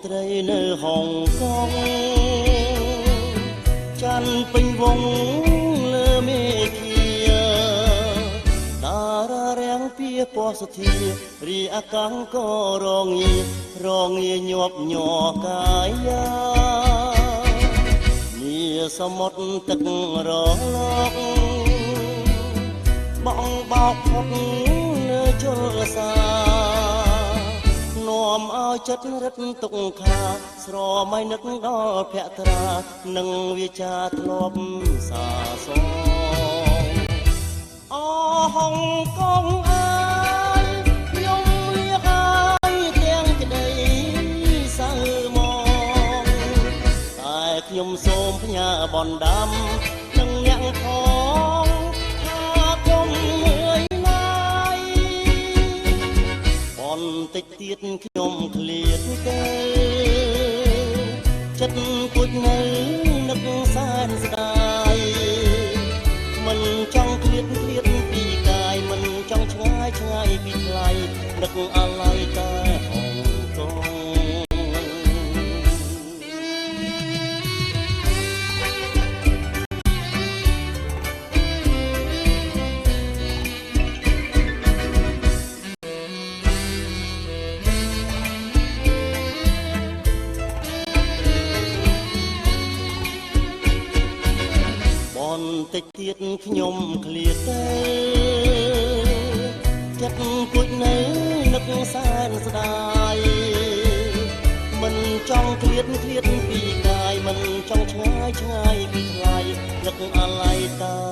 ត្រីនៅហុងកុងច័ន្ទពេញវងលើមេឃាតារារាំងពីពណ៌សធារីអាកាំងក៏រងាញាប់ញ័រកាយាមាសមុទ្រទឹករលកបងបោកផុតលើជលសានាំឲ្យចិត្តរឹតទុកខាស្រមៃនឹកដល់ភក្ត្រានិងវាចាធ្លាប់សាសងអហុងកងអើយខ្ញុំលៀកហើយទាំងក្តីសៅមកតែខ្ញុំសូមផ្ញើបនដាំនិងអ្នកផងបន្តិចទៀតខ្ញុំឃ្លាតទៅចិត្តគួចនៅនឹកសែនស្ដាយមិនចង់ឃ្លាតពីកាយមិនចង់ឆ្ងាយពីថ្លៃនឹកអាឡ័យតែហុងកុងបន្តិចទៀតខ្ញុំឃ្លាតទៅចិត្តគួចនៅនឹកសែនស្ដាយមិនចង់ឃ្លាតពីកាយមិនចង់ឆ្ងាយពីថ្លៃនឹកអាឡ័យតា